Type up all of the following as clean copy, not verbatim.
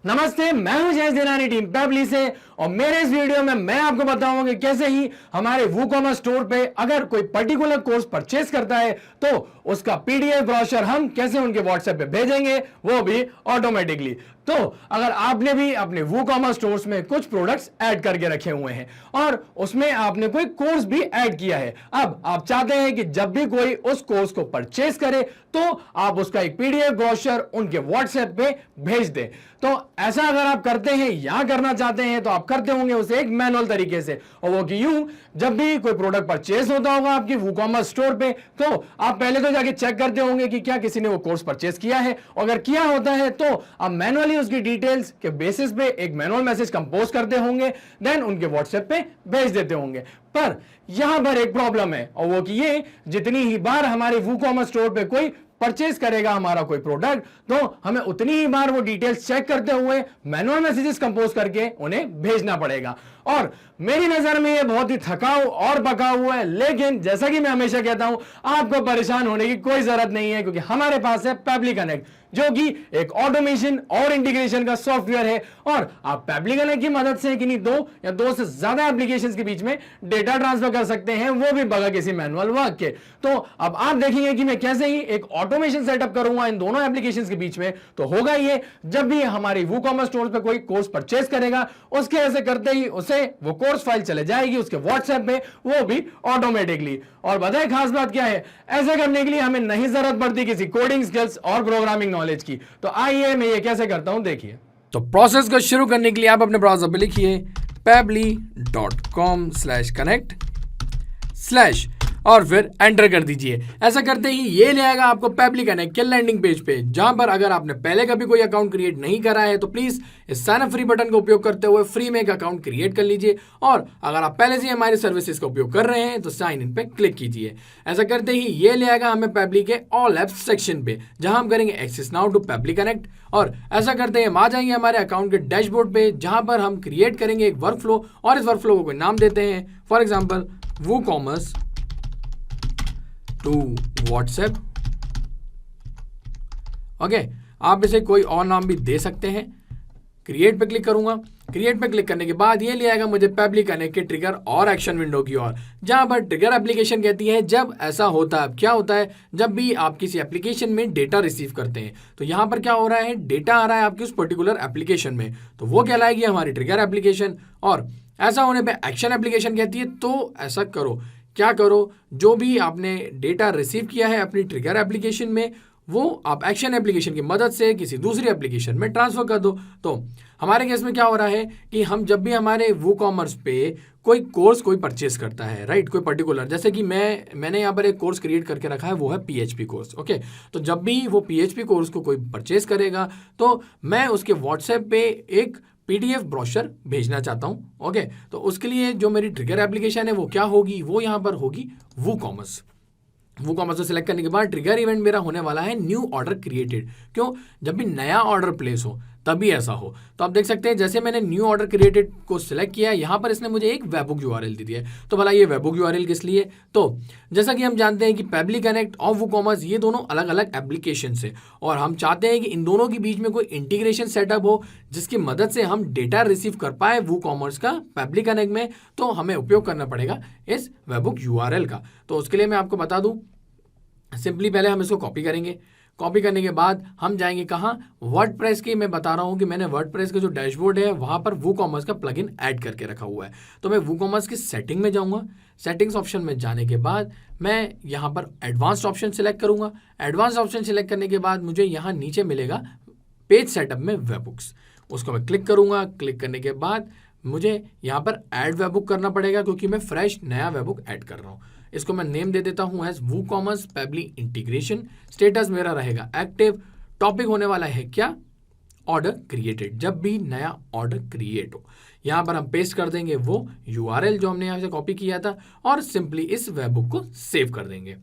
नमस्ते, मैं हूं जय दिनानी टीम पेबली से और मेरे इस वीडियो में मैं आपको बताऊंगा कि कैसे ही हमारे वूकॉमर्स स्टोर पे अगर कोई पर्टिकुलर कोर्स परचेस करता है तो उसका पीडीएफ ब्रोशर हम कैसे उनके व्हाट्सएप पे भेजेंगे, वो भी ऑटोमेटिकली। तो अगर आपने भी अपने वूकॉमर्स स्टोर्स में कुछ प्रोडक्ट्स ऐड करके रखे हुए हैं और उसमें आपने कोई कोर्स भी ऐड किया है, अब आप चाहते हैं कि जब भी कोई उस कोर्स को परचेस करे तो आप उसका एक पीडीएफ ब्रोशर उनके व्हाट्सएप पे भेज दें। तो ऐसा अगर आप करते हैं या करना चाहते हैं तो आप करते होंगे उसे एक मैनुअल तरीके से, और वो कि यूं, जब भी कोई प्रोडक्ट परचेस होता होगा आपकी वूकॉमर्स स्टोर पे तो आप पहले तो जाके चेक करते होंगे कि क्या किसी ने वो कोर्स परचेस किया है, और अगर किया होता है तो आप मैनुअली उसकी डिटेल्स के बेसिस पे एक मैनुअल मैसेज कंपोज करते होंगे, देन उनके व्हाट्सएप पे भेज देते होंगे। पर यहां पर एक प्रॉब्लम है, और वो कि ये जितनी ही बार हमारे वूकॉमर्स स्टोर पे कोई परचेज करेगा हमारा कोई प्रोडक्ट तो हमें उतनी ही बार वो डिटेल्स चेक करते हुए मैनुअल मैसेजेस कंपोज करके उन्हें भेजना पड़ेगा। और मेरी नजर में ये बहुत ही थकाऊ और पकाऊ हुआ है, लेकिन जैसा कि मैं हमेशा कहता हूं, आपको परेशान होने की कोई जरूरत नहीं है, क्योंकि हमारे पास है पेबली कनेक्ट, जो कि एक ऑटोमेशन और इंटीग्रेशन का सॉफ्टवेयर है। और आप पेबली कनेक्ट की मदद से किन्हीं दो या दो से ज्यादा एप्लीकेशंस के बीच में डेटा ट्रांसफर कर सकते हैं, वो भी बगैर किसी मैनुअल वर्क के। तो अब आप देखेंगे कि मैं कैसे ही एक ऑटोमेशन सेटअप करूंगा इन दोनों एप्लीकेशंस के बीच में। तो होगा ये, जब भी हमारी वूकॉमर्स स्टोर पे कोई कोर्स परचेस करेगा, उसके ऐसे करते ही उसे वो कोर्स फाइल चले जाएगी उसके व्हाट्सएप में, वो भी ऑटोमेटिकली। और बताएं खास बात क्या है, ऐसे करने के लिए हमें नहीं जरूरत पड़ती किसी कोडिंग स्किल्स और प्रोग्रामिंग नॉलेज की। तो आइए मैं ये कैसे करता हूं देखिए। तो प्रोसेस को शुरू करने के लिए आप अपने ब्राउजर पे लिखिए pebly.com/connect/ और फिर एंटर कर दीजिए। ऐसा करते ही ये ले आएगा आपको पेबली कनेक्ट के लैंडिंग पेज पे, जहां पर अगर आपने पहले कभी कोई अकाउंट क्रिएट नहीं करा है तो प्लीज इस साइन अप फ्री बटन का उपयोग करते हुए फ्री में एक अकाउंट क्रिएट कर लीजिए, और अगर आप पहले से हमारी सर्विसेज का उपयोग कर रहे हैं तो साइन इन पे क्लिक कीजिए। ऐसा करते ही ये ले आएगा हमें पेबली के ऑल एप्स सेक्शन पे, जहां हम करेंगे access now to Pabbly connect. और ऐसा करते हैं हम आ जाएंगे हमारे अकाउंट के डैशबोर्ड पे, जहां पर हम क्रिएट करेंगे एक वर्कफ्लो, और इस वर्कफ्लो को कोई नाम देते हैं, for example WooCommerce to WhatsApp. Okay, आप इसे कोई और नाम भी दे सकते हैं। क्रिएट पे क्लिक करूंगा। क्रिएट पे क्लिक करने के बाद ये ले आएगा मुझे पेबली कनेक्ट के ट्रिगर और एक्शन विंडो की ओर, जहां पर ट्रिगर एप्लीकेशन कहती है जब ऐसा होता है। क्या होता है, जब भी आप किसी एप्लीकेशन में डेटा रिसीव करते हैं तो यहां पर क्या हो रहा है, डेटा आ रहा है आपकी उस पर्टिकुलर एप्लीकेशन में, तो वो कहलाएगी हमारी ट्रिगर एप्लीकेशन। और ऐसा होने पे एक्शन एप्लीकेशन कहती है तो ऐसा करो, क्या करो, जो भी आपने डेटा रिसीव किया है अपनी ट्रिगर एप्लीकेशन में वो आप एक्शन एप्लीकेशन की मदद से किसी दूसरी एप्लीकेशन में ट्रांसफर कर दो। तो हमारे केस में क्या हो रहा है कि हम जब भी हमारे वूकॉमर्स पे कोई कोर्स कोई परचेस करता है, राइट, कोई पर्टिकुलर, जैसे कि मैंने यहाँ पर एक कोर्स क्रिएट करके रखा है, वो है पीएचपी कोर्स। ओके, तो जब भी वो पीएचपी कोर्स को कोई परचेस करेगा तो मैं उसके व्हाट्सएप पे एक पीडीएफ ब्रोशर भेजना चाहता हूं। ओके, तो उसके लिए जो मेरी ट्रिगर एप्लीकेशन है वो क्या होगी, वो यहां पर होगी वूकॉमर्स। वूकॉमर्स को सिलेक्ट करने के बाद ट्रिगर इवेंट मेरा होने वाला है न्यू ऑर्डर क्रिएटेड। क्यों, जब भी नया ऑर्डर प्लेस हो तभी ऐसा हो। तो आप देख सकते हैं जैसे मैंने न्यू ऑर्डर क्रिएटेड को सिलेक्ट किया, यहाँ पर इसने मुझे एक वेबबुक यूआरएल दी है। तो भला ये वेबबुक यूआरएल किस लिए, तो जैसा कि हम जानते हैं कि पेबली कनेक्ट और वूकॉमर्स ये दोनों अलग अलग एप्लीकेशन है, और हम चाहते हैं कि इन दोनों के बीच में कोई इंटीग्रेशन सेटअप हो जिसकी मदद से हम डेटा रिसीव कर पाए वूकॉमर्स का पेबली कनेक्ट में। तो हमें उपयोग करना पड़ेगा इस वेबबुक यूआरएल का। तो उसके लिए मैं आपको बता दूं, सिंपली पहले हम इसको कॉपी करेंगे। कॉपी करने के बाद हम जाएंगे कहाँ, वर्डप्रेस की। मैं बता रहा हूँ कि मैंने वर्डप्रेस का जो डैशबोर्ड है वहाँ पर वूकॉमर्स का प्लगइन ऐड करके रखा हुआ है। तो मैं वूकॉमर्स की सेटिंग में जाऊँगा। सेटिंग्स ऑप्शन में जाने के बाद मैं यहाँ पर एडवांस्ड ऑप्शन सिलेक्ट करूँगा। एडवांस्ड ऑप्शन सिलेक्ट करने के बाद मुझे यहाँ नीचे मिलेगा पेज सेटअप में वेबबुक्स, उसको मैं क्लिक करूँगा। क्लिक करने के बाद मुझे यहाँ पर ऐड वेबबुक करना पड़ेगा, क्योंकि मैं फ्रेश नया वेबबुक ऐड कर रहा हूँ। इसको मैं नेम दे देता हूँ as WooCommerce Pabbly integration. Status मेरा रहेगा एक्टिव। टॉपिक होने वाला है क्या, ऑर्डर क्रिएटेड, जब भी नया ऑर्डर क्रिएट हो। यहाँ पर हम पेस्ट कर देंगे वो यूआरएल जो हमने यहाँ से कॉपी किया था, और सिंपली इस वेबबुक को सेव कर देंगे।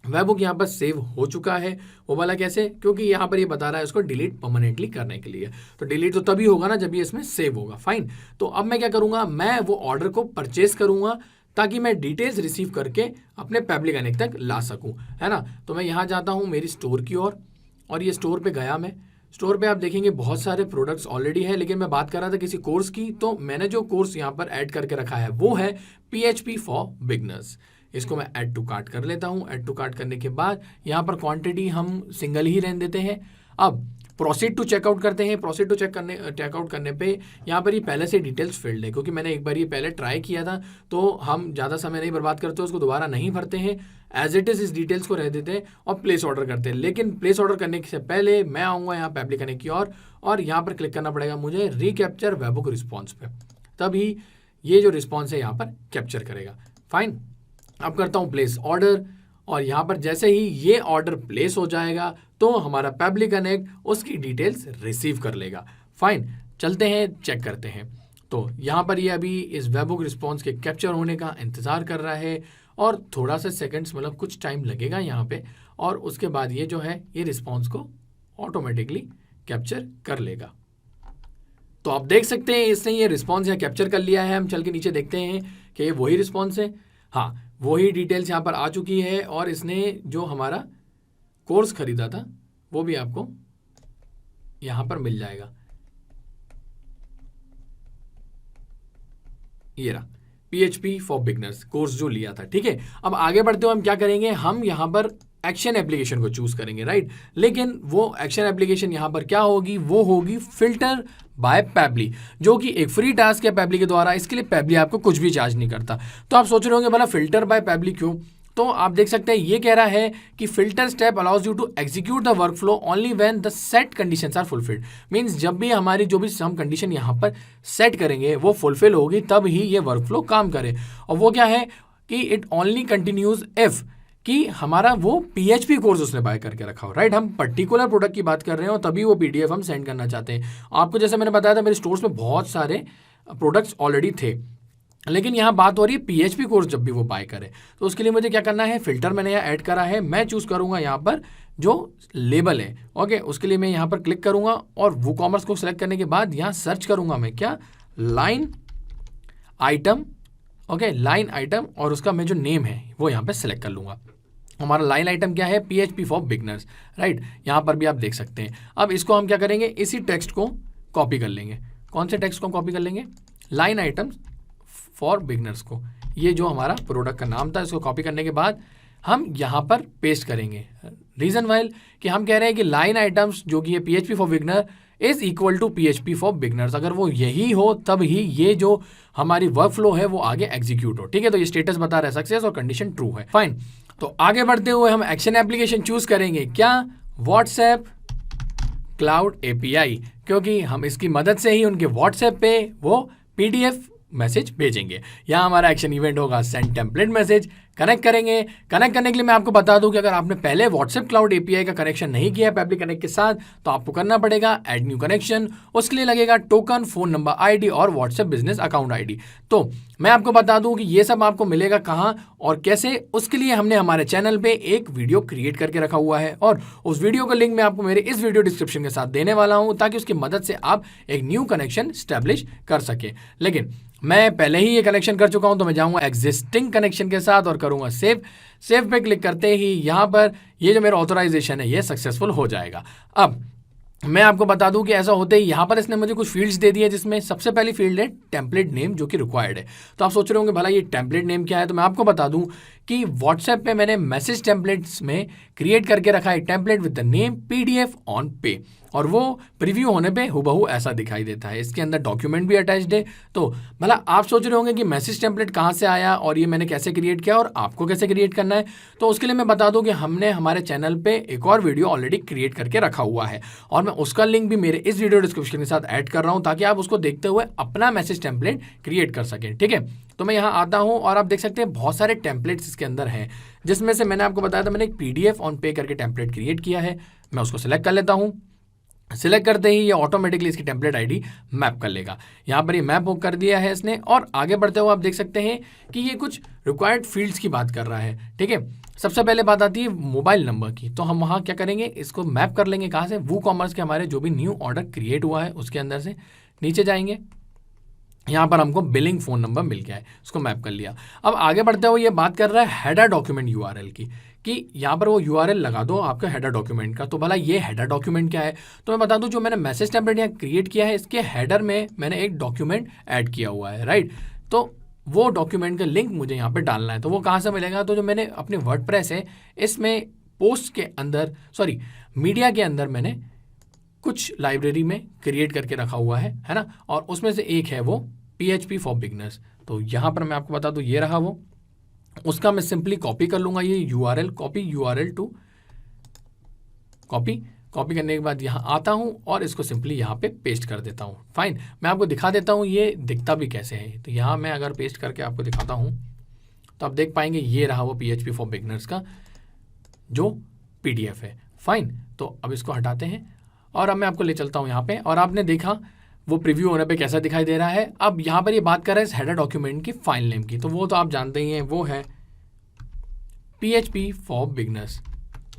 वेबबुक यहाँ पर सेव हो चुका है। वो वाला कैसे, क्योंकि यहाँ पर ये बता रहा है उसको डिलीट परमानेंटली करने के लिए। तो डिलीट तो तभी होगा ना जब ये इसमें सेव होगा। फाइन, तो अब मैं क्या करूँगा, मैं वो ऑर्डर को परचेस करूँगा ताकि मैं डिटेल्स रिसीव करके अपने पेबली कनेक्ट तक ला सकूं, है ना। तो मैं यहाँ जाता हूँ मेरी स्टोर की ओर, और ये स्टोर पे गया मैं। स्टोर पे आप देखेंगे बहुत सारे प्रोडक्ट्स ऑलरेडी है, लेकिन मैं बात कर रहा था किसी कोर्स की, तो मैंने जो कोर्स यहाँ पर ऐड करके रखा है वो है PHP फॉर बिगनर्स। इसको मैं ऐड टू कार्ट कर लेता हूँ। ऐड टू कार्ट करने के बाद यहाँ पर क्वांटिटी हम सिंगल ही रहने देते हैं। अब प्रोसीड टू चेकआउट करते हैं। प्रोसीड टू चेकआउट करने पे यहाँ पर ये पहले से डिटेल्स फील्ड है, क्योंकि मैंने एक बार ये पहले ट्राई किया था, तो हम ज़्यादा समय नहीं बर्बाद करते, उसको दोबारा नहीं भरते हैं, एज इट इज़ इस डिटेल्स को रह देते हैं और प्लेस ऑर्डर करते हैं। लेकिन प्लेस ऑर्डर करने से पहले मैं आऊँगा यहाँ पे एप्ली करने की और यहाँ पर क्लिक करना पड़ेगा मुझे रिकैप्चर वेबहुक रिस्पॉन्स पे, तभी ये जो रिस्पॉन्स है यहाँ पर कैप्चर करेगा। फाइन, अब करता हूँ प्लेस ऑर्डर, और यहाँ पर जैसे ही ये ऑर्डर प्लेस हो जाएगा तो हमारा पेबली कनेक्ट उसकी डिटेल्स रिसीव कर लेगा। फाइन, चलते हैं चेक करते हैं। तो यहाँ पर ये अभी इस वेबहुक रिस्पॉन्स के कैप्चर होने का इंतज़ार कर रहा है और थोड़ा सा सेकंड्स, मतलब कुछ टाइम लगेगा यहाँ पे, और उसके बाद ये जो है ये रिस्पॉन्स को ऑटोमेटिकली कैप्चर कर लेगा। तो आप देख सकते हैं इसने ये रिस्पॉन्स यहाँ कैप्चर कर लिया है। हम चल के नीचे देखते हैं कि ये वही रिस्पॉन्स है। हाँ, वही डिटेल्स यहाँ पर आ चुकी है, और इसने जो हमारा कोर्स खरीदा था वो भी आपको यहाँ पर मिल जाएगा। ये रहा PHP फॉर बिगनर्स कोर्स जो लिया था। ठीक है, अब आगे बढ़ते हुए हम क्या करेंगे, हम यहाँ पर एक्शन एप्लीकेशन को चूज करेंगे, राइट। लेकिन वो एक्शन एप्लीकेशन यहाँ पर क्या होगी, वो होगी फिल्टर बाय पेबली, जो कि एक फ्री टास्क है पेबली के द्वारा। इसके लिए पेबली आपको कुछ भी चार्ज नहीं करता। तो आप सोच रहे होंगे भला फिल्टर बाय पेबली क्यों, तो आप देख सकते हैं ये कह रहा है कि filter step allows you to execute the workflow only when the set conditions are fulfilled. Means जब भी हमारी जो भी हम कंडीशन यहाँ पर सेट करेंगे वो फुलफिल होगी, तब ही ये वर्क फ्लो काम करे। और वो क्या है कि इट ओनली कंटिन्यूज इफ कि हमारा वो PHP कोर्स उसने बाय करके रखा हो, राइट। हम पर्टिकुलर प्रोडक्ट की बात कर रहे हो, तभी वो PDF हम सेंड करना चाहते हैं। आपको जैसे मैंने बताया था मेरे स्टोर्स में बहुत सारे प्रोडक्ट्स ऑलरेडी थे, लेकिन यहाँ बात हो रही है PHP कोर्स जब भी वो बाय करे। तो उसके लिए मुझे क्या करना है, फिल्टर मैंने यहाँ ऐड करा है, मैं चूज करूंगा यहाँ पर जो लेबल है। ओके, उसके लिए मैं यहाँ पर क्लिक करूंगा और WooCommerce को सिलेक्ट करने के बाद यहाँ सर्च करूंगा मैं क्या, line item. Okay, line item, और उसका मैं जो नेम है वो यहाँ पे सिलेक्ट कर लूंगा। हमारा लाइन आइटम क्या है, PHP फॉर बिगनर्स, राइट। यहाँ पर भी आप देख सकते हैं। अब इसको हम क्या करेंगे, इसी टेक्स्ट को कॉपी कर लेंगे। कौन से टेक्स्ट को कॉपी कर लेंगे, लाइन आइटम फॉर बिगनर्स को। ये जो हमारा प्रोडक्ट का नाम था, इसको कॉपी करने के बाद हम यहाँ पर पेस्ट करेंगे। रीजन वाइल कि हम कह रहे हैं कि लाइन आइटम्स जो कि ये PHP for beginner is equal to PHP for beginners. अगर वो यही हो तब ही ये जो हमारी वर्क फ्लो है वो आगे एग्जीक्यूट हो। ठीक है, तो ये स्टेटस बता रहा है सक्सेस और कंडीशन ट्रू है। फाइन, तो आगे बढ़ते हुए हम एक्शन एप्लीकेशन चूज करेंगे क्या, व्हाट्सएप क्लाउड API, क्योंकि हम इसकी मदद से ही उनके व्हाट्सएप पे वो PDF मैसेज भेजेंगे। यहाँ हमारा एक्शन इवेंट होगा सेंड टेम्पलेट मैसेज। कनेक्ट करेंगे। कनेक्ट करने के लिए मैं आपको बता दूं कि अगर आपने पहले व्हाट्सएप क्लाउड API का कनेक्शन नहीं किया है पेबली कनेक्ट के साथ, तो आपको करना पड़ेगा ऐड न्यू कनेक्शन। उसके लिए लगेगा टोकन, फोन नंबर ID और व्हाट्सएप बिजनेस अकाउंट ID। तो मैं आपको बता दूं कि ये सब आपको मिलेगा कहाँ और कैसे, उसके लिए हमने हमारे चैनल पे एक वीडियो क्रिएट करके रखा हुआ है, और उस वीडियो का लिंक मैं आपको मेरे इस वीडियो डिस्क्रिप्शन के साथ देने वाला हूं, ताकि उसकी मदद से आप एक न्यू कनेक्शन स्टैब्लिश कर सके। लेकिन मैं पहले ही ये कनेक्शन कर चुका हूं, तो मैं जाऊंगा एग्जिस्टिंग कनेक्शन के साथ और करूंगा सेव। सेव पे क्लिक करते ही यहाँ पर ये जो मेरा ऑथराइजेशन है ये सक्सेसफुल हो जाएगा। अब मैं आपको बता दूं कि ऐसा होते ही यहाँ पर इसने मुझे कुछ फील्ड्स दे दिए, जिसमें सबसे पहली फील्ड है टेम्पलेट नेम, जो कि रिक्वायर्ड है। तो आप सोच रहे होंगे भला ये टेम्पलेट नेम क्या है, तो मैं आपको बता दूं कि व्हाट्सएप पे मैंने मैसेज टेम्पलेट्स में क्रिएट करके रखा है template with the name PDF on पे, और वो प्रीव्यू होने पे हुबहू ऐसा दिखाई देता है। इसके अंदर डॉक्यूमेंट भी अटैच्ड है। तो भला आप सोच रहे होंगे कि मैसेज टेम्पलेट कहाँ से आया और ये मैंने कैसे क्रिएट किया और आपको कैसे क्रिएट करना है, तो उसके लिए मैं बता दूं कि हमने हमारे चैनल पे एक और वीडियो ऑलरेडी क्रिएट करके रखा हुआ है, और मैं उसका लिंक भी मेरे इस वीडियो डिस्क्रिप्शन के साथ ऐड कर रहा हूँ, ताकि आप उसको देखते हुए अपना मैसेज टेम्पलेट क्रिएट कर सकें। ठीक है, तो मैं यहाँ आता हूँ और आप देख सकते हैं बहुत सारे टेम्पलेट्स इसके अंदर हैं, जिसमें से मैंने आपको बताया था मैंने एक PDF ऑन पे करके टेम्पलेट क्रिएट किया है। मैं उसको सिलेक्ट कर लेता हूँ। सिलेक्ट करते ही ये ऑटोमेटिकली इसकी टेम्पलेट ID मैप कर लेगा। यहाँ पर ये मैप कर दिया है इसने, और आगे बढ़ते हुए आप देख सकते हैं कि ये कुछ रिक्वायर्ड फील्ड्स की बात कर रहा है। ठीक है, सबसे पहले बात आती है मोबाइल नंबर की, तो हम वहाँ क्या करेंगे, इसको मैप कर लेंगे कहाँ से, WooCommerce के हमारे जो भी न्यू ऑर्डर क्रिएट हुआ है उसके अंदर से नीचे जाएंगे। यहाँ पर हमको बिलिंग फोन नंबर मिल गया है, उसको मैप कर लिया। अब आगे बढ़ते हुए ये बात कर रहा है हेडर डॉक्यूमेंट URL की, कि यहाँ पर वो URL लगा दो आपका हेडर डॉक्यूमेंट का। तो भला ये हेडर डॉक्यूमेंट क्या है, तो मैं बता दूं, जो मैंने मैसेज टेम्पलेट यहाँ क्रिएट किया है, इसके हेडर में मैंने एक डॉक्यूमेंट ऐड किया हुआ है, राइट। तो वो डॉक्यूमेंट का लिंक मुझे यहाँ पे डालना है। तो वो कहाँ से मिलेगा, तो जो मैंने अपने वर्डप्रेस है इसमें पोस्ट के अंदर, सॉरी मीडिया के अंदर मैंने कुछ लाइब्रेरी में क्रिएट करके रखा हुआ है ना, और उसमें से एक है वो PHP फॉर बिगनर्स। तो यहाँ पर मैं आपको बता दूँ, ये रहा वो, उसका मैं सिंपली कॉपी कर लूँगा ये URL, copy URL to copy करने के बाद यहाँ आता हूँ और इसको सिंपली यहाँ पे पेस्ट कर देता हूँ। फाइन, मैं आपको दिखा देता हूँ ये दिखता भी कैसे है। तो यहाँ मैं अगर पेस्ट करके आपको दिखाता हूँ तो आप देख पाएंगे ये रहा वो PHP फॉर बिगनर्स का जो PDF है। फाइन, तो अब इसको हटाते हैं और अब मैं आपको ले चलता हूँ यहाँ पे, और आपने देखा वो प्रीव्यू होने पे कैसा दिखाई दे रहा है। अब यहाँ पर ये बात कर रहा है इस हेडर डॉक्यूमेंट की फाइल नेम की, तो वो तो आप जानते ही हैं, वो है PHP फॉर बिगनर्स,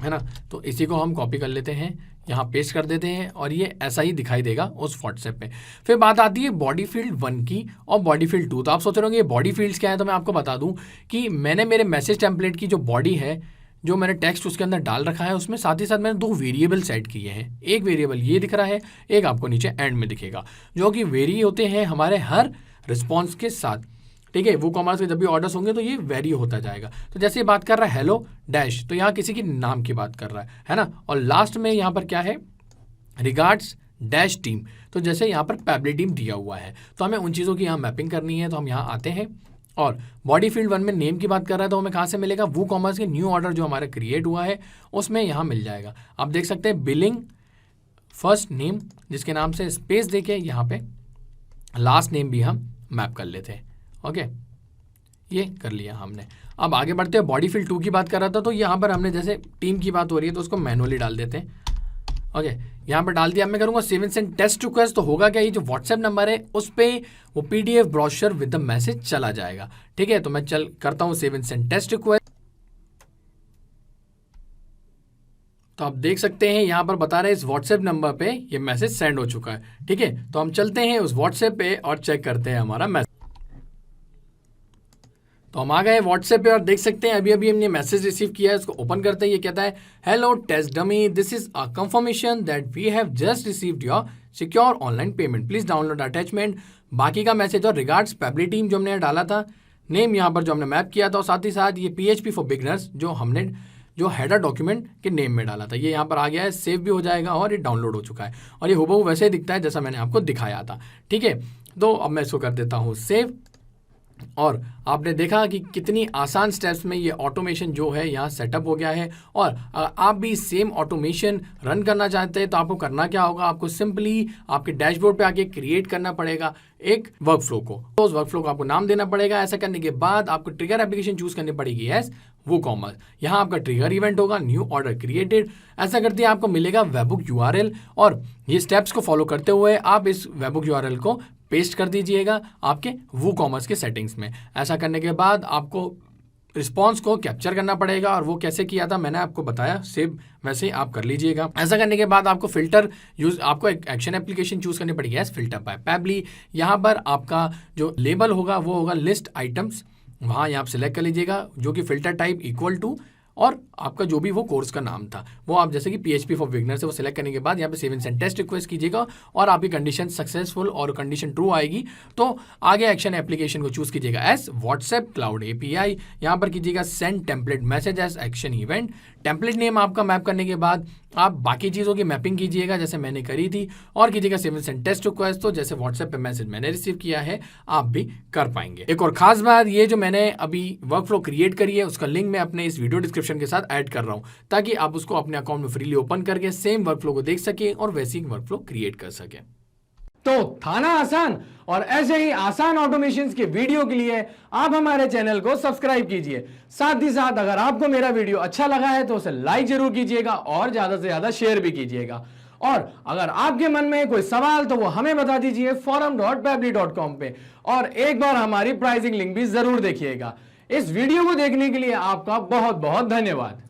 है ना। तो इसी को हम कॉपी कर लेते हैं, यहाँ पेस्ट कर देते हैं और ये ऐसा ही दिखाई देगा उस व्हाट्सएप पे। फिर बात आती है बॉडी फील्ड 1 की और बॉडी फील्ड 2। तो आप सोच रहे होंगे ये बॉडी फील्ड्स क्या है, तो मैं आपको बता दूं कि मैंने मेरे मैसेज टेम्पलेट की जो बॉडी है, जो मैंने टेक्स्ट उसके अंदर डाल रखा है, उसमें साथ ही साथ मैंने 2 वेरिएबल सेट किए हैं। एक वेरिएबल ये दिख रहा है, एक आपको नीचे एंड में दिखेगा, जो कि वेरी होते हैं हमारे हर रिस्पॉन्स के साथ, ठीक है। वो कॉमर्स के जब भी ऑर्डर्स होंगे तो ये वेरी होता जाएगा। तो जैसे ये बात कर रहा है हेलो डैश, तो यहाँ किसी की नाम की बात कर रहा है ना। और लास्ट में यहाँ पर क्या है, रिगार्ड्स डैश टीम, तो जैसे यहाँ पर पैब्ली टीम दिया हुआ है, तो हमें उन चीज़ों की यहाँ मैपिंग करनी है। तो हम यहाँ आते हैं और बॉडी फील्ड 1 में नेम की बात कर रहा है, तो हमें कहाँ से मिलेगा, वो कॉमर्स के न्यू ऑर्डर जो हमारा क्रिएट हुआ है उसमें यहाँ मिल जाएगा। आप देख सकते हैं बिलिंग फर्स्ट नेम, जिसके नाम से स्पेस देके यहाँ पे लास्ट नेम भी हम मैप कर लेते हैं। ओके, ये कर लिया हमने। अब आगे बढ़ते हैं, बॉडी फील्ड 2 की बात कर रहा था, तो यहाँ पर हमने जैसे टीम की बात हो रही है तो उसको मैनुअली डाल देते हैं। ओके, यहाँ पर डाल दिया। अब मैं करूँगा save and send test request, तो होगा क्या, ये जो व्हाट्सएप नंबर है उस पर वो PDF brochure with the message चला जाएगा, ठीक है। तो मैं करता हूँ save and send test request. तो आप देख सकते हैं यहाँ पर बता रहे हैं इस व्हाट्सएप नंबर पे ये मैसेज सेंड हो चुका है, ठीक है। तो हम चलते हैं उस व्हाट्सएप पे और चेक करते हैं हमारा मैसेज। तो हम आ गए व्हाट्सएप पे और देख सकते हैं अभी हमने मैसेज रिसीव किया है। इसको ओपन करते हैं, ये कहता है hello test dummy, this is a confirmation that we have just received your secure online payment, please download attachment. बाकी का मैसेज और रिगार्ड्स पैब्ली टीम जो हमने डाला था, नेम यहाँ पर जो हमने मैप किया था, और साथ ही साथ ये PHP फॉर बिगनर्स जो हमने जो हेडर डॉक्यूमेंट के नेम में डाला था, ये यहाँ पर आ गया है, सेव भी हो जाएगा और ये डाउनलोड हो चुका है। और ये हूबहू वैसे ही दिखता है जैसा मैंने आपको दिखाया था, ठीक है। तो अब मैं इसको कर देता हूँ सेव, और आपने देखा कि कितनी आसान स्टेप्स में ये ऑटोमेशन जो है यहाँ सेटअप हो गया है। और आप भी सेम ऑटोमेशन रन करना चाहते हैं तो आपको करना क्या होगा, आपको सिंपली आपके डैशबोर्ड पे आके क्रिएट करना पड़ेगा एक वर्कफ्लो को। तो उस वर्कफ्लो को आपको नाम देना पड़ेगा। ऐसा करने के बाद आपको ट्रिगर एप्लीकेशन चूज करनी पड़ेगी एज WooCommerce। यहाँ आपका ट्रिगर इवेंट होगा न्यू ऑर्डर क्रिएटेड। ऐसा करते आपको मिलेगा वेबबुक URL, और ये स्टेप्स को फॉलो करते हुए आप इस वेबबुक URL को पेस्ट कर दीजिएगा आपके WooCommerce के सेटिंग्स में। ऐसा करने के बाद आपको रिस्पॉन्स को कैप्चर करना पड़ेगा, और वो कैसे किया था मैंने आपको बताया, सेव वैसे ही आप कर लीजिएगा। ऐसा करने के बाद आपको फिल्टर आपको एक एक्शन एप्लीकेशन चूज करनी पड़ेगी एज फिल्टर बाय पैब्ली। यहाँ पर आपका जो लेबल होगा वो होगा लिस्ट आइटम्स, वहाँ आप सिलेक्ट कर लीजिएगा, जो कि फिल्टर टाइप इक्वल टू और आपका जो भी वो कोर्स का नाम था वो आप जैसे कि PHP फॉर बिगनर्स है वो सिलेक्ट करने के बाद यहाँ पे save and send test request कीजिएगा, और आपकी कंडीशन सक्सेसफुल और कंडीशन ट्रू आएगी तो आगे एक्शन एप्लीकेशन को चूज कीजिएगा एज व्हाट्सएप क्लाउड API। यहाँ पर कीजिएगा send template message as action event. Template name आपका मैप करने के बाद आप बाकी चीज़ों की मैपिंग कीजिएगा जैसे मैंने करी थी, और कीजिएगा save and send test request. तो जैसे व्हाट्सएप पे मैसेज मैंने रिसीव किया है आप भी कर पाएंगे। एक और खास बात, ये जो मैंने अभी वर्कफ्लो क्रिएट करी है उसका लिंक मैं अपने इस वीडियो डिस्क्रिप्शन के साथ ऐड कर रहा हूँ, ताकि आप उसको अपने अकाउंट में फ्रीली ओपन करके सेम वर्कफ्लो को देख सके और वैसे ही वर्कफ्लो क्रिएट कर सके। तो था ना आसान, और ऐसे ही आसान ऑटोमेशंस के वीडियो के लिए आप हमारे चैनल को सब्सक्राइब कीजिए। साथ ही साथ अगर आपको मेरा वीडियो अच्छा लगा है तो उसे लाइक जरूर कीजिएगा और ज्यादा से ज्यादा शेयर भी कीजिएगा। और अगर आपके मन में कोई सवाल तो वो हमें बता दीजिए forum.pabbly.com पे, और एक बार हमारी प्राइसिंग लिंक भी जरूर देखिएगा। इस वीडियो को देखने के लिए आपका बहुत बहुत धन्यवाद।